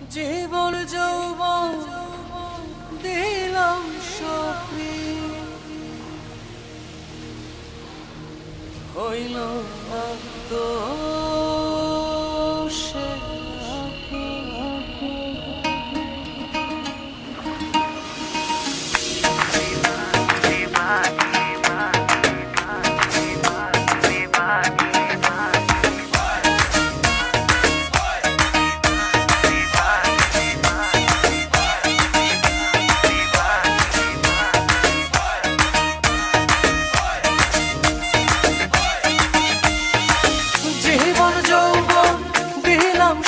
জীবন যৌবন দিলাম সপি হইল না তো সে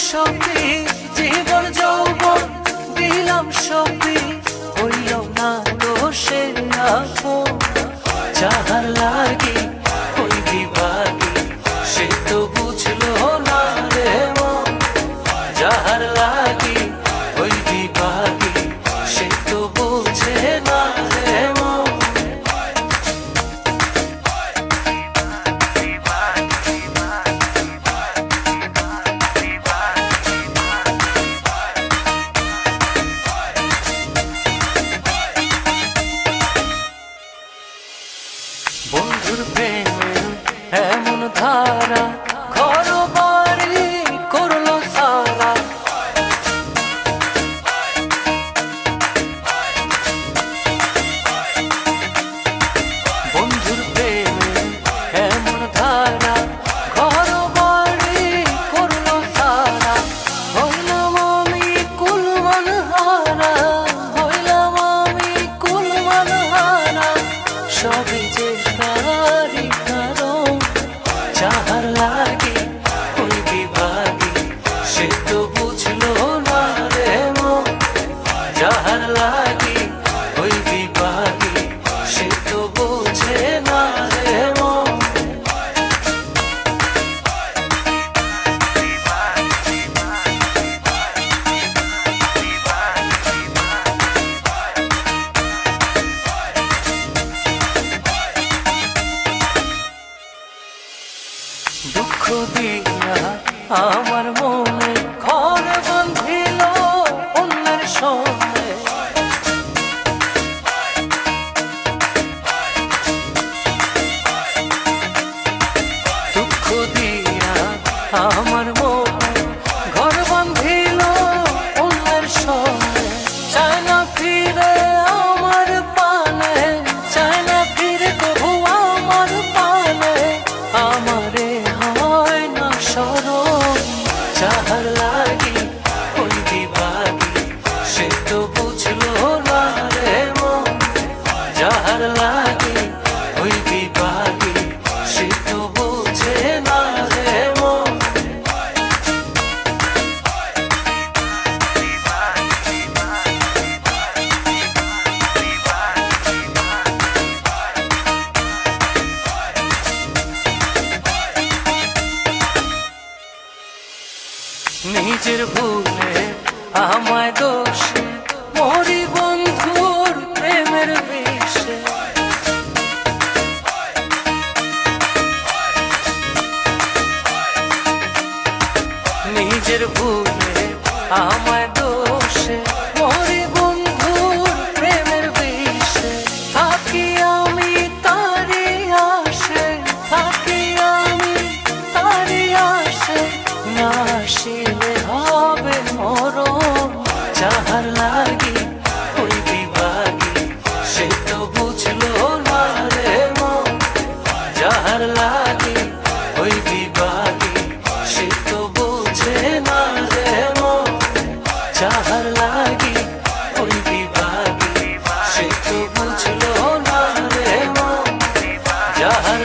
সপি জীবন যৌবন দিলাম সপি হইল না তো সে আপন যাহার লাগি ওই বিভাগী সে তো বুঝলো না রে মন যাহার লাগি ওই বিভাগী সে তো বুঝে না রে মন বন্ধুর প্রেমের এমন ধারা ঘর বাড়ি করলো সারা বন্ধুর প্রেমের এমন ধারা ঘর বাড়ি করলো সারা হইলাম আমি কুলমান হারা হইলাম আমি কুলমান হারা সবই যে তারি কারণ যাহার লাগি ওই বিভাগী সে তো বুঝলো না রে মন যাহার লাগি ওই বিভাগী সে তো বুঝে না রে মন দুঃখ দিয়া আমার মনে ঘর বাঁধিল অন্যের সঙ্গে দুঃখ দিয়া আমার মনে ঘর বাঁধিল অন্যের সঙ্গে চায় না ফিরে আমার পানে চায় না ফিরে কবু আমার পানে আমারে হয় না স্মরণ যাহার লাগি ওই বিভাগী সে তো বুঝলো না রে মন যাহার লাগি ওই বিভাগী সে তো বুঝে না রে মন নিজের ভুলে আমায় দোষে মরি বন্ধুর প্রেমের বিষে নিজের ভুলে আমায় দোষে মরি বন্ধুর প্রেমের বিষে থাকি আমি তারি আসে থাকি আমি তারি আসে না আসিলে হবে মরণ যাহার লাগি ওই বিভাগী সে তো বুঝলো না রে মন যাহার লাগি ওই বিভাগী সে তো বুঝে না রে মন যাহার লাগি ওই বিভাগী সে তো বুঝলো না রে মন যাহার